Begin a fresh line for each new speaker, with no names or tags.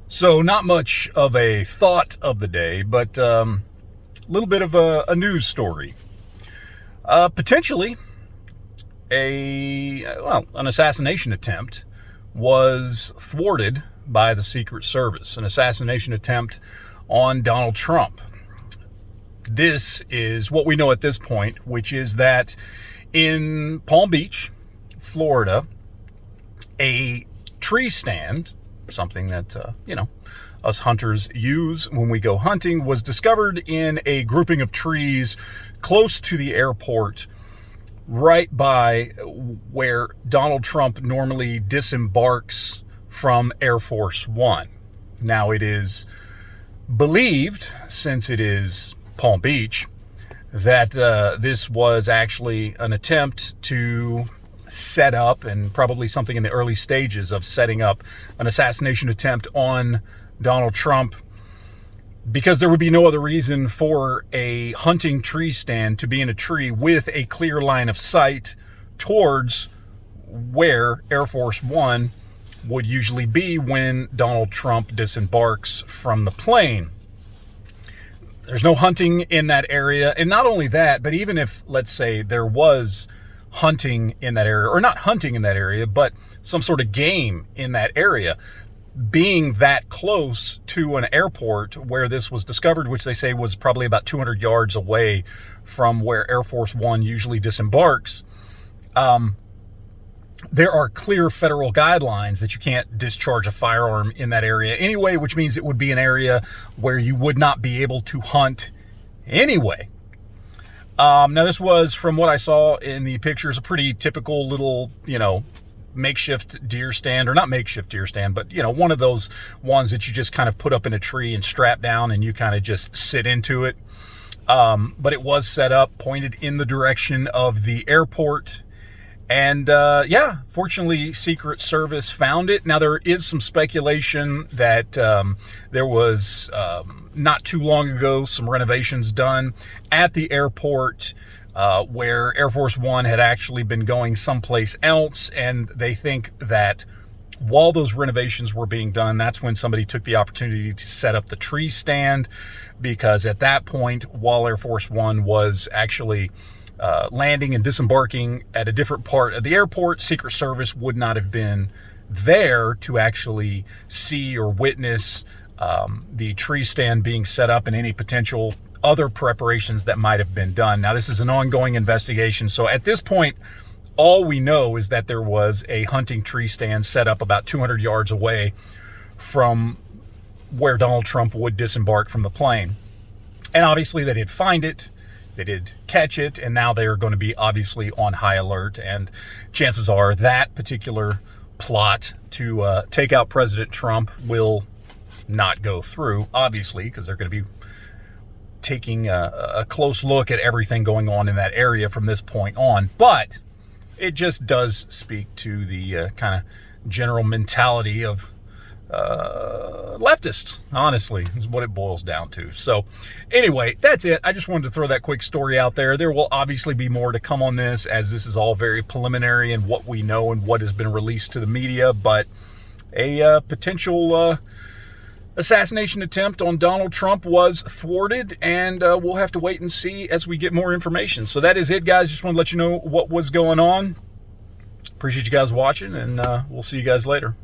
So not much of a thought of the day, but a little bit of a news story. Potentially an assassination attempt was thwarted by the Secret Service, an assassination attempt on Donald Trump. This is what we know at this point, which is that in Palm Beach, Florida, a tree stand, something that, us hunters use when we go hunting, was discovered in a grouping of trees close to the airport, right by where Donald Trump normally disembarks from Air Force One. Now, it is believed, since it is Palm Beach, that this was actually an attempt to set up, and probably something in the early stages of setting up, an assassination attempt on Donald Trump, because there would be no other reason for a hunting tree stand to be in a tree with a clear line of sight towards where Air Force One would usually be when Donald Trump disembarks from the plane. There's no hunting in that area. And not only that, but even if, let's say, there was hunting in that area, or not hunting in that area, but some sort of game in that area, being that close to an airport where this was discovered, which they say was probably about 200 yards away from where Air Force One usually disembarks, there are clear federal guidelines that you can't discharge a firearm in that area anyway, which means it would be an area where you would not be able to hunt anyway. Now, this was, from what I saw in the pictures, a pretty typical little, makeshift deer stand, or not makeshift deer stand, but, one of those ones that you just kind of put up in a tree and strap down and you kind of just sit into it. But it was set up, pointed in the direction of the airport. And fortunately, Secret Service found it. Now, there is some speculation that there was, not too long ago, some renovations done at the airport where Air Force One had actually been going someplace else. And they think that while those renovations were being done, that's when somebody took the opportunity to set up the tree stand, because at that point, while Air Force One was actually landing and disembarking at a different part of the airport, Secret Service would not have been there to actually see or witness the tree stand being set up and any potential other preparations that might have been done. Now, this is an ongoing investigation, so at this point, all we know is that there was a hunting tree stand set up about 200 yards away from where Donald Trump would disembark from the plane. And obviously, they did find it. They did catch it, and now they're going to be obviously on high alert. And chances are that particular plot to take out President Trump will not go through, obviously, because they're going to be taking a close look at everything going on in that area from this point on. But it just does speak to the kind of general mentality of leftists, honestly, is what it boils down to. So anyway, that's it. I just wanted to throw that quick story out there. There will obviously be more to come on this, as this is all very preliminary and what we know and what has been released to the media. But a potential assassination attempt on Donald Trump was thwarted, and we'll have to wait and see as we get more information. So that is it, guys. Just want to let you know what was going on. Appreciate you guys watching, and we'll see you guys later.